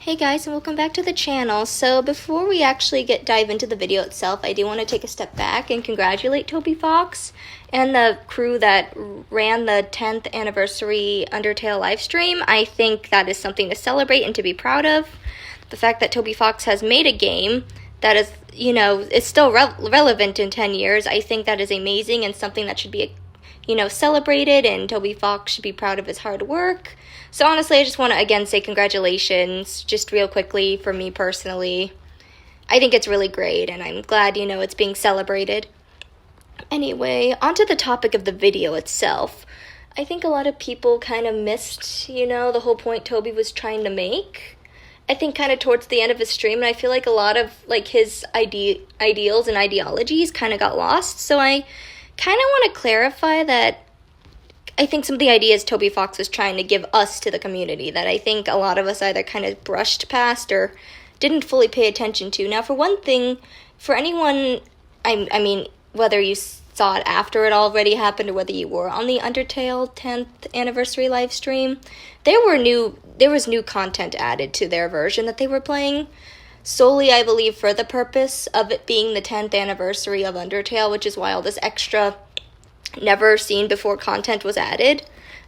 Hey guys, and welcome back to the channel. So before we actually dive into the video itself, I do want to take a step back and congratulate Toby Fox and the crew that ran the 10th anniversary Undertale livestream. I think that is something to celebrate and to be proud of. The fact that Toby Fox has made a game that is, is still relevant in 10 years, I think that is amazing and something that should be celebrated, and Toby Fox should be proud of his hard work. So honestly, I just want to again say congratulations, just real quickly, for me personally. I think it's really great, and I'm glad, it's being celebrated. Anyway, onto the topic of the video itself. I think a lot of people kind of missed, the whole point Toby was trying to make. I think kind of towards the end of his stream, and I feel like a lot of, his ideals and ideologies kind of got lost. So I kind of want to clarify that I think some of the ideas Toby Fox was trying to give us to the community that I think a lot of us either kind of brushed past or didn't fully pay attention to. Now, for one thing, for anyone, I mean, whether you saw it after it already happened or whether you were on the Undertale 10th anniversary live stream, there was new content added to their version that they were playing, solely, I believe, for the purpose of it being the 10th anniversary of Undertale, which is why all this extra never seen before content was added.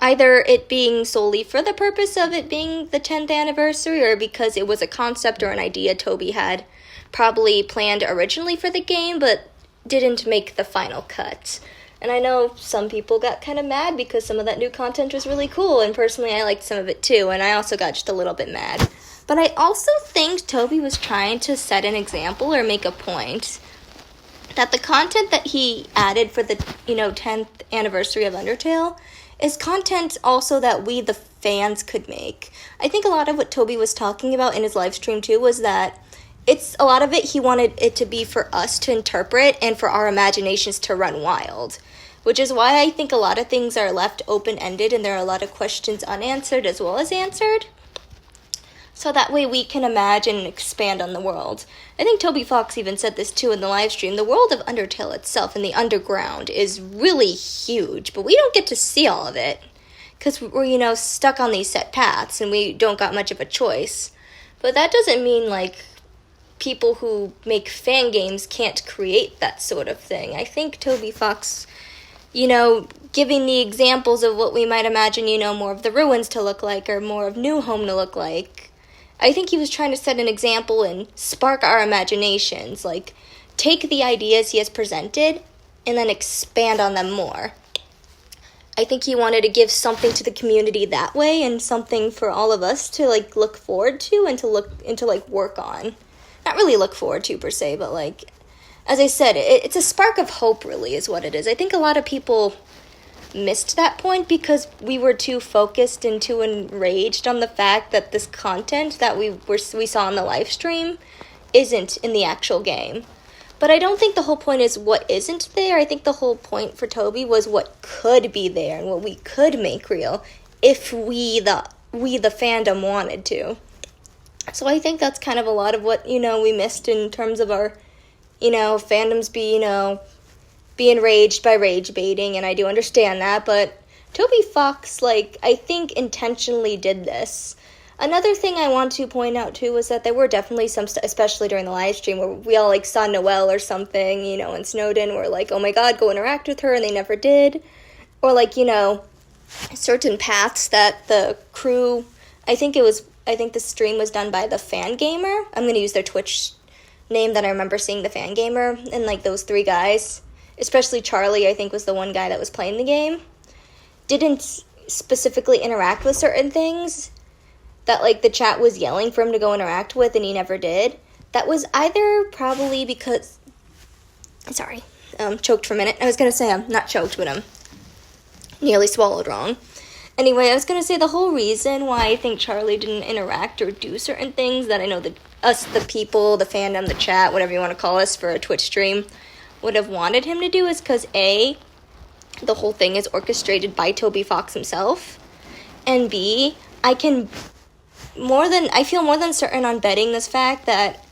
Either it being solely for the purpose of it being the 10th anniversary, or because it was a concept or an idea Toby had probably planned originally for the game, but didn't make the final cut. And I know some people got kind of mad because some of that new content was really cool, and personally I liked some of it too, and I also got just a little bit mad. But I also think Toby was trying to set an example or make a point that the content that he added for the, 10th anniversary of Undertale is content also that we, the fans, could make. I think a lot of what Toby was talking about in his live stream too was that a lot of it he wanted it to be for us to interpret and for our imaginations to run wild, which is why I think a lot of things are left open-ended and there are a lot of questions unanswered as well as answered. So that way we can imagine and expand on the world. I think Toby Fox even said this too in the live stream. The world of Undertale itself and the underground is really huge, but we don't get to see all of it because we're, stuck on these set paths and we don't got much of a choice. But that doesn't mean, people who make fan games can't create that sort of thing. I think Toby Fox, giving the examples of what we might imagine, more of the ruins to look like or more of New Home to look like, I think he was trying to set an example and spark our imaginations, take the ideas he has presented and then expand on them more. I think he wanted to give something to the community that way and something for all of us to, look forward to and to work on. Not really look forward to, per se, but, as I said, it's a spark of hope, really, is what it is. I think a lot of people missed that point because we were too focused and too enraged on the fact that this content that we saw on the live stream isn't in the actual game. But I don't think the whole point is what isn't there. I think the whole point for Toby was what could be there and what we could make real if we the fandom wanted to. So I think that's kind of a lot of what, we missed in terms of our, fandoms be enraged by rage baiting, and I do understand that, but Toby Fox, I think intentionally did this. Another thing I want to point out, too, was that there were definitely some, especially during the live stream, where we all, saw Noelle or something, and Snowden were oh my god, go interact with her, and they never did. Or, certain paths that the crew, I think the stream was done by the Fan Gamer. I'm going to use their Twitch name that I remember seeing, the Fan Gamer, and, those three guys. Especially Charlie, I think, was the one guy that was playing the game, didn't specifically interact with certain things that, the chat was yelling for him to go interact with, and he never did. That was either probably because... Sorry, choked for a minute. I was going to say I'm not choked, but I'm nearly swallowed wrong. Anyway, I was going to say the whole reason why I think Charlie didn't interact or do certain things that I know that us, the people, the fandom, the chat, whatever you want to call us for a Twitch stream, would have wanted him to do is because A, the whole thing is orchestrated by Toby Fox himself, and B, I feel more than certain on betting this fact that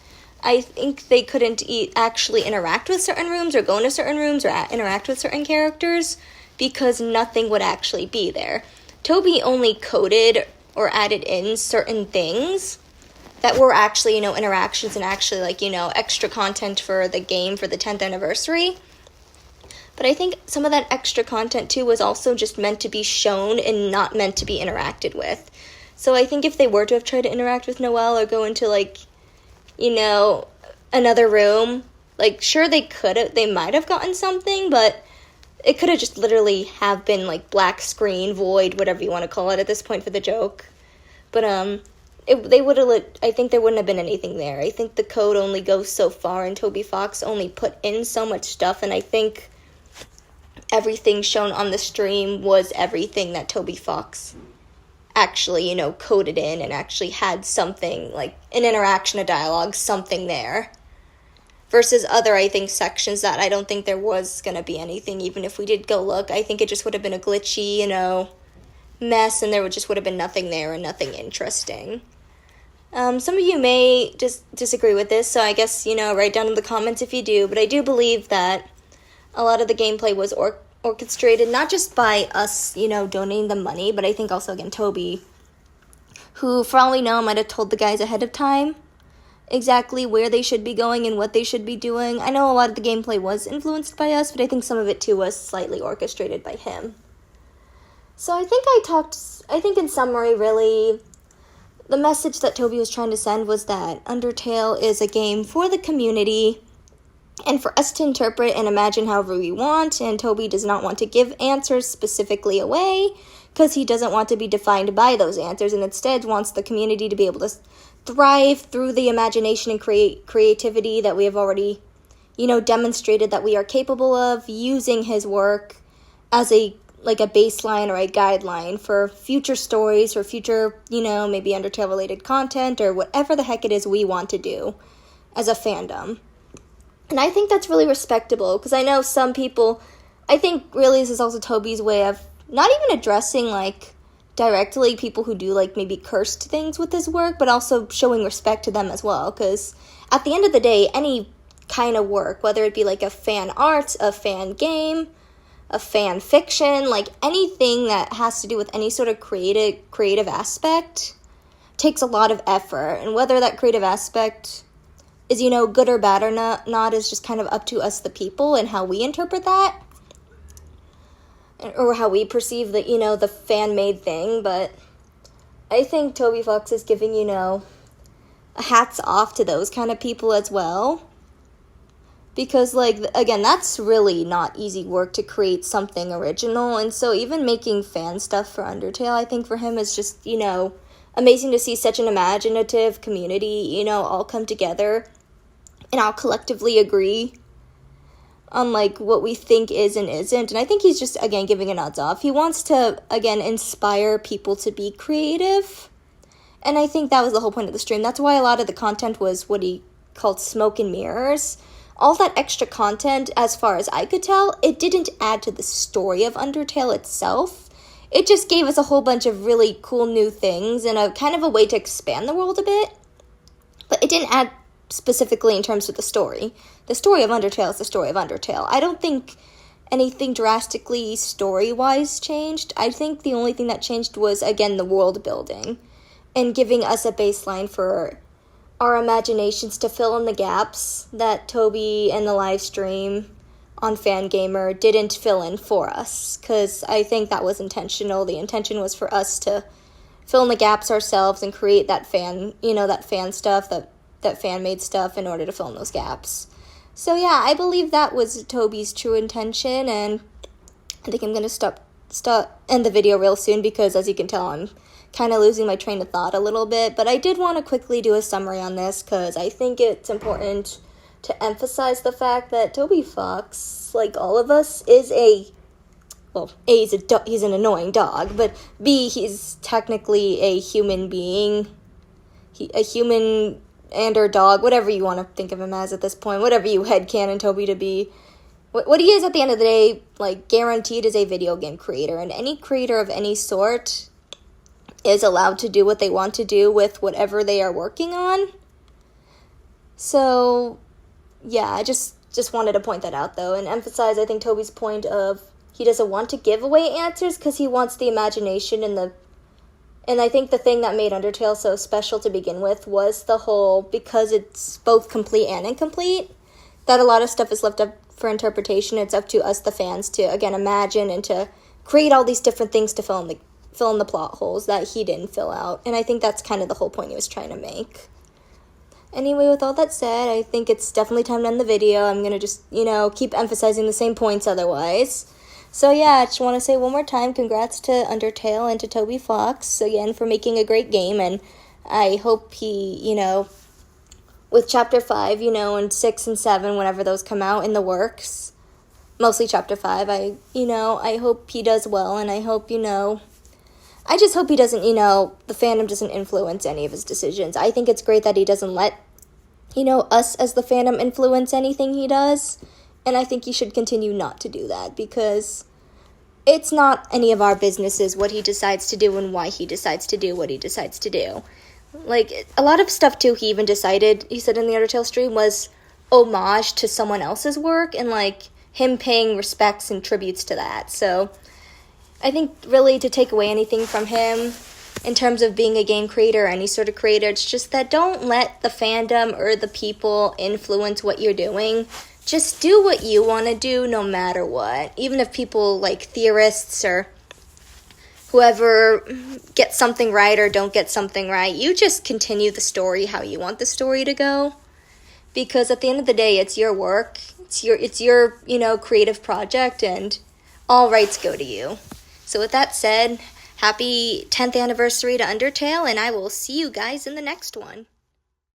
I think they couldn't actually interact with certain rooms or go into certain rooms or interact with certain characters because nothing would actually be there. Toby only coded or added in certain things that were actually, you know, interactions and actually, like, you know, extra content for the game for the 10th anniversary. But I think some of that extra content, too, was also just meant to be shown and not meant to be interacted with. So I think if they were to have tried to interact with Noelle or go into, like, you know, another room, like, sure, they might have gotten something, but it could have just literally have been, like, black screen, void, whatever you want to call it at this point for the joke. But, they would have, I think there wouldn't have been anything there. I think the code only goes so far, and Toby Fox only put in so much stuff, and I think everything shown on the stream was everything that Toby Fox actually, you know, coded in and actually had something, like an interaction, a dialogue, something there. Versus other, I think, sections that I don't think there was going to be anything, even if we did go look. I think it just would have been a glitchy, you know, mess, and there would have been nothing there and nothing interesting. Some of you may just disagree with this, so I guess, you know, write down in the comments if you do, but I do believe that a lot of the gameplay was orchestrated, not just by us, you know, donating the money, but I think also, again, Toby, who, for all we know, might have told the guys ahead of time exactly where they should be going and what they should be doing. I know a lot of the gameplay was influenced by us, but I think some of it, too, was slightly orchestrated by him. So I think in summary, really, the message that Toby was trying to send was that Undertale is a game for the community and for us to interpret and imagine however we want, and Toby does not want to give answers specifically away because he doesn't want to be defined by those answers and instead wants the community to be able to thrive through the imagination and creativity that we have already, you know, demonstrated that we are capable of, using his work as a baseline or a guideline for future stories, for future, you know, maybe Undertale-related content or whatever the heck it is we want to do as a fandom. And I think that's really respectable, because I know some people, I think really this is also Toby's way of not even addressing, like, directly people who do, like, maybe cursed things with his work, but also showing respect to them as well, because at the end of the day, any kind of work, whether it be, like, a fan art, a fan game, a fan fiction, like, anything that has to do with any sort of creative aspect takes a lot of effort, and whether that creative aspect is, you know, good or bad or not is just kind of up to us, the people, and how we interpret that, or how we perceive the, you know, the fan-made thing. But I think Toby Fox is giving, you know, a hats off to those kind of people as well, because, like, again, that's really not easy work to create something original, and so even making fan stuff for Undertale, I think for him is just, you know, amazing to see such an imaginative community, you know, all come together and all collectively agree on, like, what we think is and isn't. And I think he's just, again, giving a nods off. He wants to, again, inspire people to be creative. And I think that was the whole point of the stream. That's why a lot of the content was what he called smoke and mirrors. All that extra content, as far as I could tell, it didn't add to the story of Undertale itself. It just gave us a whole bunch of really cool new things and a kind of a way to expand the world a bit. But it didn't add specifically in terms of the story. The story of Undertale is the story of Undertale. I don't think anything drastically story-wise changed. I think the only thing that changed was, again, the world building and giving us a baseline for our imaginations to fill in the gaps that Toby and the live stream on Fangamer didn't fill in for us, because I think that was intentional. The intention was for us to fill in the gaps ourselves and create that fan, you know, that fan stuff, that fan-made stuff in order to fill in those gaps. So yeah, I believe that was Toby's true intention, and I think I'm going to end the video real soon, because as you can tell, I'm kind of losing my train of thought a little bit, but I did want to quickly do a summary on this, because I think it's important to emphasize the fact that Toby Fox, like all of us, is he's an annoying dog, but B, he's technically a human being, a human and or dog, whatever you want to think of him as at this point, whatever you headcanon Toby to be. What he is at the end of the day, like, guaranteed is a video game creator, and any creator of any sort is allowed to do what they want to do with whatever they are working on. So, yeah, I just wanted to point that out, though, and emphasize, I think, Toby's point of he doesn't want to give away answers because he wants the imagination and And I think the thing that made Undertale so special to begin with was the whole, because it's both complete and incomplete, that a lot of stuff is left up for interpretation. It's up to us, the fans, to, again, imagine and to create all these different things to fill in the plot holes that he didn't fill out. And I think that's kind of the whole point he was trying to make. Anyway, with all that said, I think it's definitely time to end the video. I'm going to just, keep emphasizing the same points otherwise. So yeah, I just want to say one more time, congrats to Undertale and to Toby Fox, again, for making a great game. And I hope he, with Chapter 5, and 6 and 7, whenever those come out, in the works, mostly Chapter 5, I hope he does well, and I hope, I just hope he doesn't, the fandom doesn't influence any of his decisions. I think it's great that he doesn't let, us as the fandom influence anything he does, and I think he should continue not to do that, because it's not any of our businesses what he decides to do and why he decides to do what he decides to do. Like, a lot of stuff, too, he said in the Undertale stream, was homage to someone else's work, and, him paying respects and tributes to that. So I think, really, to take away anything from him in terms of being a game creator or any sort of creator, it's just that don't let the fandom or the people influence what you're doing. Just do what you want to do no matter what. Even if people, theorists or whoever gets something right or don't get something right, you just continue the story how you want the story to go. Because at the end of the day, it's your work. It's your creative project, and all rights go to you. So with that said, happy 10th anniversary to Undertale, and I will see you guys in the next one.